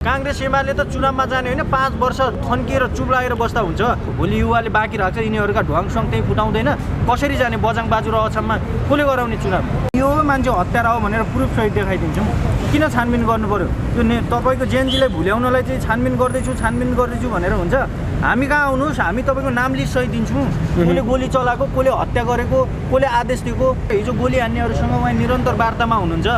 कांग्रेस एमाले त चुनावमा जाने होइन 5 वर्ष थन्किएर चुप लागेर बस्दा हुन्छ भोलि युवाले बाँकी राख्छ यिनीहरूका ढुवाङसँग त्यही फुटाउँदैन कसरी जाने बजाङ बाजु र अछाममा कसले गराउने चुनाव यो मान्छे हत्यारा हो भनेर प्रुफ सहित देखाइदिन्छौँ किन छानबिन गर्नु पर्यो त्यो तपाईको जेएनजीलाई भुल्याउनलाई चाहिँ छानबिन गर्दैछु भनेर हुन्छ हामी कहाँ आउनुहोस् हामी तपाईँको नाम लिस्ट सहित दिन्छौँ कसले गोली चलाएको कसले हत्या गरेको कसले आदेश दिएको हिजो गोली हान्नेहरूसँग उहाँ निरन्तर वार्तामा हुनुहुन्छ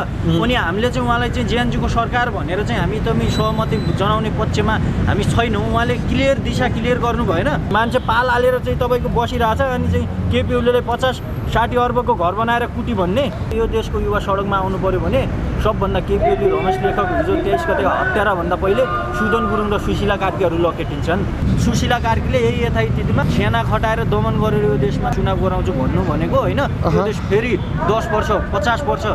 अनि हामीले चाहिँ उहाँलाई चाहिँ जेएनजीको सरकार भनेर चाहिँ हामी तपाईँ सहमति जनाउने पक्षमा हामी छैनौँ उहाँले क्लियर दिशा क्लियर गर्नु भएन मान्छे पाल हालेर चाहिँ तपाईँको बसिरहेछ अनि चाहिँ केपी ओलीले 50-60 अर्बको घर बनाएर कुटी भन्ने यो देशको युवा सडकमा आउनु पर्यो भने सबभन्दा केपी ओली रमेश लेखक हिजो 23 गते हत्यारा भन्दा पहिले सुदन गुरुङ र सुशीला कार्कीहरू लकेटिन्छन् सुशीला कार्कीले यही यथास्थितिमा सेना खटाएर दमन गरेर यो देशमा चुनाव गराउँछु भन्नु भनेको होइन यो देश फेरि 10 वर्ष 50 वर्ष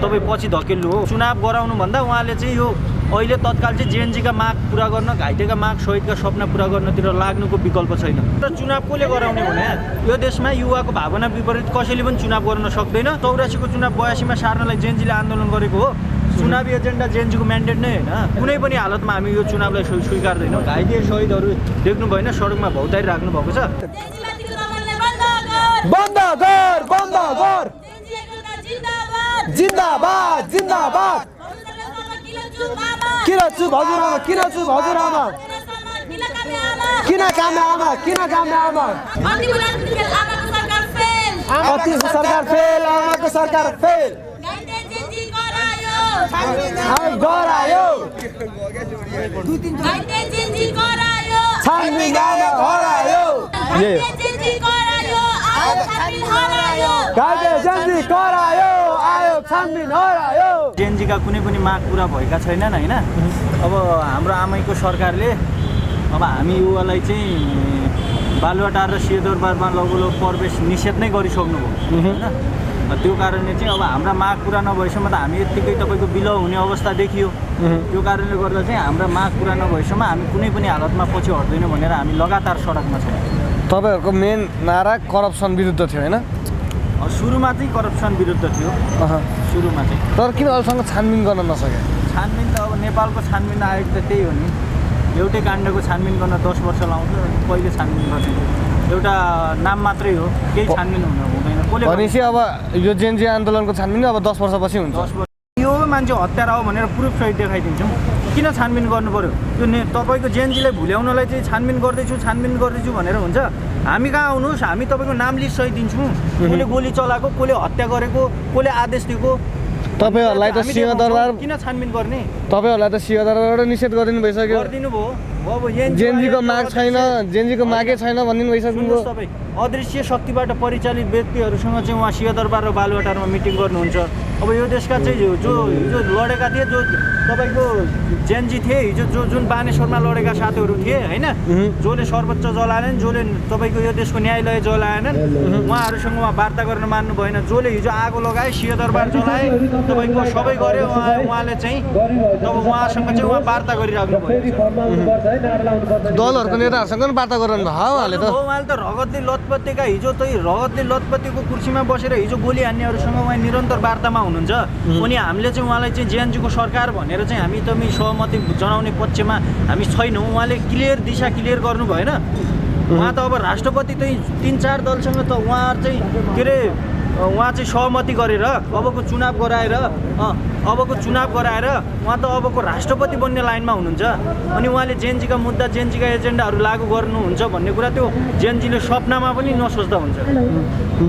तपाईँ पछि धकेल्नु हो चुनाव गराउनु भन्दा उहाँले चाहिँ यो अहिले तत्काल चाहिँ जेएनजीका माग पुरा गर्न घाइतेका माग शहीदका सपना पुरा गर्नतिर लाग्नुको विकल्प छैन र चुनाव कसले गराउने भने यो देशमा युवाको भावना विपरीत कसैले पनि चुनाव गर्न सक्दैन 84 को चुनाव 82 मा सार्नलाई जेएनजीले आन्दोलन गरेको हो चुनावी एजेन्डा जेएनजीको म्यान्डेट नै होइन कुनै पनि हालतमा हामी यो चुनावलाई स्वीकार्दैनौँ घाइते शहीदहरू देख्नु भएन सडकमा भौतारी राख्नु भएको छ बन्द गर जिन्दाबाद जिन्दाबाद किन चुप हजुरआमा किन कामे आमा अतिको सरकार फेल आमाको सरकार फेल गरायो छानबिन हरायो जेएनजीका कुनै पनि माग पुरा भएका छैनन् होइन अब हाम्रो आमैको सरकारले अब हामी युवालाई चाहिँ बालुवाटार र सिंहदरबारमा लगभग प्रवेश निषेध नै गरिसक्नु भयो होइन त्यो कारणले चाहिँ अब हाम्रा माग पुरा नभएसम्म त हामी यत्तिकै तपाईँको विलय हुने अवस्था देखियो त्यो कारणले गर्दा चाहिँ हाम्रा माग पुरा नभएसम्म हामी कुनै पनि हालतमा पछि हट्दैनौँ भनेर हामी लगातार सडकमा छौँ तपाईँहरूको मेन नारा करप्सन विरुद्ध थियो होइन सुरुमा चाहिँ करप्सन विरुद्ध थियो सुरुमा चाहिँ तर किन अहिलेसम्म छानबिन गर्न नसके छानबिन त अब नेपालको छानबिन आयोग त त्यही हो नि एउटै काण्डको छानबिन गर्न 10 वर्ष लाउँछ कहिले छानबिन गर्ने एउटा नाम मात्रै हो केही छानबिन हुँदैन भनेपछि अब यो जेएनजी आन्दोलनको छानबिन अब 10 वर्षपछि हुन्छ यो मान्छे हत्यारा हो भनेर प्रुफ सहित देखाइदिन्छौँ किन छानबिन गर्नु पर्यो त्यो तपाईँको जेएनजीलाई भुल्याउनलाई चाहिँ छानबिन गर्दैछु भनेर हुन्छ हामी कहाँ आउनुहोस् हामी तपाईँको नाम लिस्ट सहित दिन्छौँ कसले गोली चलाएको कसले हत्या गरेको कसले आदेश दिएको तपाईँहरूलाई त सिंहदरबार किन छानबिन गर्ने तपाईँहरूलाई त सिंहदरबारबाट निषेध गरिदिनु भइसक्यो गरिदिनु भयो अब जेएनजीको माग छैन जेएनजीको मागै छैन भनिदिनु भइसक्यो तपाईँ अदृश्य शक्तिबाट परिचालित व्यक्तिहरूसँग चाहिँ उहाँ सिंहदरबार र बालुवाटारमा मिटिङ गर्नुहुन्छ अब यो देशका चाहिँ जो हिजो लडेका थिए जो तपाईँको जेएनजी थिए हिजो जुन बानेश्वरमा लडेका साथीहरू थिए होइन जसले सर्वोच्च जलाएनन् जसले तपाईँको यो देशको न्यायालय जलाएनन् उहाँहरूसँग उहाँ वार्ता गर्न मान्नु भएन जसले हिजो आगो लगाए सिंहदरबार जलाए तपाईँको सबै गऱ्यो उहाँले चाहिँ तब उहाँसँग चाहिँ उहाँ वार्ता गरिराख्नु भयो दलहरूको नेताहरूसँग पनि वार्ता गरिरहनु भयो उहाँले त रगतले लतपत्तेका हिजो चाहिँ रगतले लतपत्तेको कुर्सीमा बसेर हिजो गोली हान्नेहरूसँग उहाँ निरन्तर वार्तामा हुनुहुन्छ अनि हामीले चाहिँ उहाँलाई चाहिँ जेएनजीको सरकार भनेर चाहिँ हामी तपाईँ सहमति जनाउने पक्षमा हामी छैनौँ उहाँले क्लियर दिशा क्लियर गर्नु भएन उहाँ त अब राष्ट्रपति चाहिँ 3-4 दलसँग त उहाँहरू चाहिँ के अरे उहाँ चाहिँ सहमति गरेर अबको चुनाव गराएर उहाँ त अबको राष्ट्रपति बन्ने लाइनमा हुनुहुन्छ अनि उहाँले जेएनजीका मुद्दा जेएनजीका एजेन्डाहरू लागू गर्नुहुन्छ भन्ने कुरा त्यो जेएनजीले सपनामा पनि नसोच्दा हुन्छ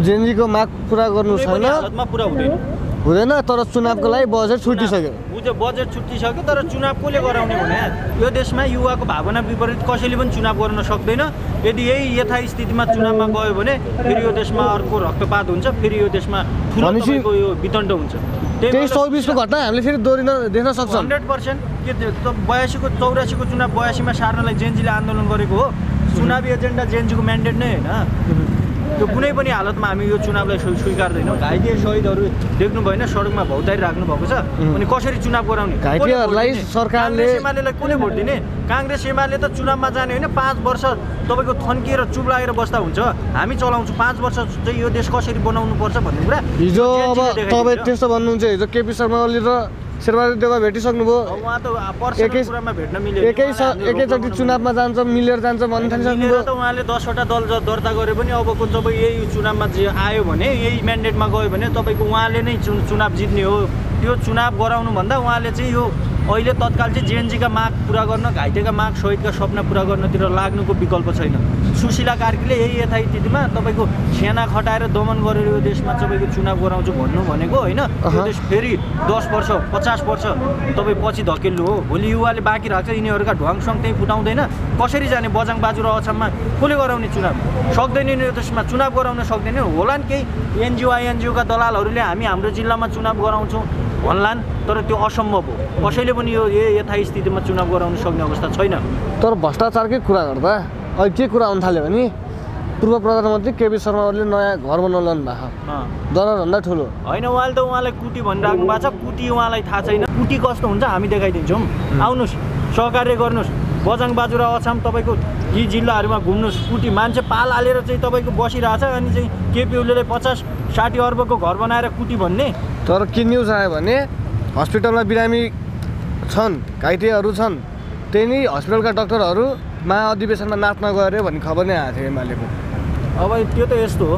जेएनजीको माग पुरा गर्नु छैन हालतमा पुरा हुँदैन तर चुनावको लागि बजेट छुटिसक्यो बजेट छुटिसक्यो तर चुनाव कसले गराउने भने यो देशमा युवाको भावना विपरीत कसैले पनि चुनाव गर्न सक्दैन यदि यही यथास्थितिमा चुनावमा गयो भने फेरि यो देशमा अर्को रक्तपात हुन्छ फेरि यो देशमा ठुलो यो विदण्ड हुन्छ 23-24 को घटना हामीले फेरि दोहोरिन देख्न सक्छौँ 100% के 82 को 84 को चुनाव 82 मा सार्नलाई जेएनजीले आन्दोलन गरेको हो चुनावी एजेन्डा जेएनजीको म्यान्डेट नै होइन त्यो कुनै पनि हालतमा हामी यो चुनावलाई स्वीकार्दैनौँ घाइते शहीदहरू देख्नु भएन सडकमा भौतारी राख्नु भएको छ अनि कसरी चुनाव गराउने घाइतेहरूलाई सरकारले एमालेलाई कसले भोट दिने कांग्रेस एमाले त चुनावमा जाने होइन 5 वर्ष तपाईँको थन्किएर चुप लागेर बस्दा हुन्छ हामी चलाउँछौँ 5 वर्ष चाहिँ यो देश कसरी बनाउनु पर्छ भन्ने कुरा हिजो अब तपाईँ त्यस्तो भन्नुहुन्छ हिजो केपी शर्मा ओली र शेरबहादुर देउवा भेटिसक्नुभयो उहाँ त पर्सनल कुरामा भेट्न मिल्यो एकैचोटि चुनावमा जान्छ मिलेर जान्छ भन्ने थालिसक्नुभयो मिलेर त उहाँले 10वटा दल दर्ता गरे पनि अबको जब यही चुनावमा जे आयो भने यही म्यान्डेटमा गयो भने तपाईँको उहाँले नै चुनाव जित्ने हो त्यो चुनाव गराउनुभन्दा उहाँले चाहिँ यो अहिले तत्काल चाहिँ जेएनजीका माग पुरा गर्न घाइतेका माग शहीदका सपना पुरा गर्नतिर लाग्नुको विकल्प छैन सुशीला कार्कीले यही यथास्थितिमा तपाईँको सेना खटाएर दमन गरेर यो देशमा तपाईँको चुनाव गराउँछु भन्नु भनेको होइन यो देश फेरि 10 वर्ष 50 वर्ष तपाईँ पछि धकेल्नु हो भोलि युवाले बाँकी राख्छ यिनीहरूका ढुवाङसँग त्यही फुटाउँदैन कसरी जाने बजाङ बाजु र अछाममा कसले गराउने चुनाव सक्दैन यो देशमा चुनाव गराउन सक्दैन होला नि केही एनजिओका दलालहरूले हामी हाम्रो जिल्लामा चुनाव गराउँछौँ भन्लान् तर त्यो असम्भव हो कसैले पनि यो यथास्थितिमा चुनाव गराउन सक्ने अवस्था छैन तर भ्रष्टाचारकै कुरा गर्दा अहिले के कुरा आउन थाल्यो भने पूर्व प्रधानमन्त्री केपी शर्मा ओलीले नयाँ घर बनाउनु भएको डलरभन्दा ठुलो होइन उहाँलाई कुटी भनिराख्नु भएको छ कुटी उहाँलाई थाहा छैन कुटी कस्तो हुन्छ हामी देखाइदिन्छौँ आउनुहोस् सहकार्य गर्नुहोस् बजाङ बाजु र अछाम तपाईँको यी जिल्लाहरूमा घुम्नुहोस् कुटी मान्छे पाल हालेर चाहिँ तपाईँको बसिरहेछ अनि चाहिँ केपी ओलीले 50-60 अर्बको घर बनाएर कुटी भन्ने तर के न्युज आयो भने हस्पिटलमा बिरामी छन् घाइतेहरू छन् त्यही नै हस्पिटलका डाक्टरहरू महाअधिवेशनमा नाच्न गयो भन्ने खबर नै आएको थियो एमालेको अब त्यो त यस्तो हो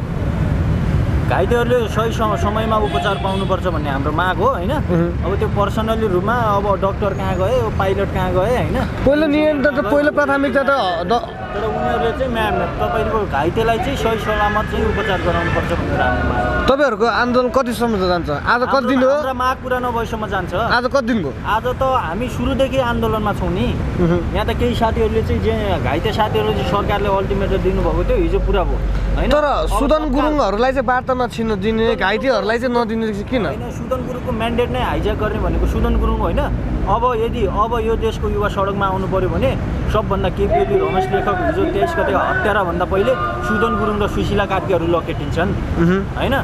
घाइतेहरूले सही समयमा उपचार पाउनुपर्छ भन्ने हाम्रो माग हो होइन अब त्यो पर्सनली रूपमा अब डक्टर कहाँ गए पाइलट कहाँ गए होइन पहिलो नियन्त्रण त पहिलो प्राथमिकता त तर उनीहरूले चाहिँ तपाईँको घाइतेलाई चाहिँ सही सलामत चाहिँ उपचार गराउनुपर्छ भनेर हाम्रो माग तपाईँहरूको आन्दोलन कतिसम्म जान्छ आज कति दिन हो हाम्रो माग पुरा नभएसम्म जान्छ आज कति दिन भयो आज त हामी सुरुदेखि आन्दोलनमा छौँ नि यहाँ त केही साथीहरूले चाहिँ जे घाइते साथीहरूले चाहिँ सरकारले अल्टिमेटम दिनुभएको थियो हिजो पुरा भयो होइन तर सुदन गुरुङहरूलाई चाहिँ वार्तामा छिर्न दिने घाइतेहरूलाई चाहिँ नदिने किन होइन सुदन गुरुङको म्यान्डेट नै हाइज्याक गर्ने भनेको सुदन गुरुङ होइन अब यो देशको युवा सडकमा आउनु पर्यो भने सबभन्दा केपी ओली रमेश लेखक हिजो 23 गते हत्याराभन्दा पहिले सुदन गुरुङ र सुशीला कार्कीहरू लकेटिन्छन् होइन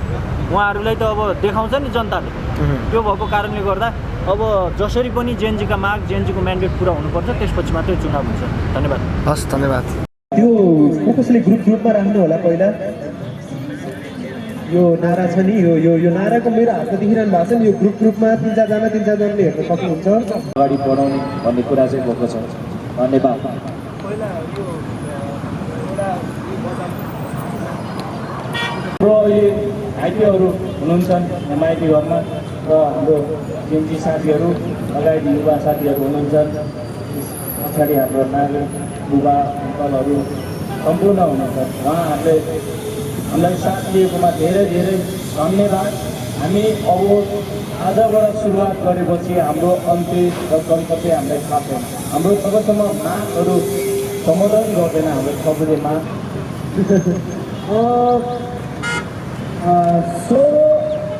उहाँहरूलाई त अब देखाउँछ नि जनताले त्यो भएको कारणले गर्दा अब जसरी पनि जेएनजीका माग जेएनजीको म्यान्डेट पुरा हुनुपर्छ त्यसपछि मात्रै चुनाव हुन्छ धन्यवाद हस् धन्यवाद त्यो कसैले ग्रुपमा राख्नु होला पहिला यो नारा छ नि यो नाराको मेरो हातमा देखिरहनु भएको छ नि यो ग्रुपमा तिन चारजनाले हेर्न सक्नुहुन्छ अगाडि बढाउने भन्ने कुरा चाहिँ भएको छ धन्यवाद र अहिले घाइतेहरू हुनुहुन्छ माइती घरमा र हाम्रो जेएनजी साथीहरू लगायत युवा साथीहरू हुनुहुन्छ पछाडि हाम्रो नागरिक बुबा अङ्कलहरू सम्पूर्ण हुनुहुन्छ उहाँहरूले हामीलाई साथ दिएकोमा धेरै धेरै धन्यवाद हामी अब आजबाट सुरुवात गरेपछि हाम्रो अन्त्य र गन्तव्य हामीलाई थाहा छैन हाम्रो जबसम्म मागहरू सम्बोधन गर्दैन हाम्रो सबैले माग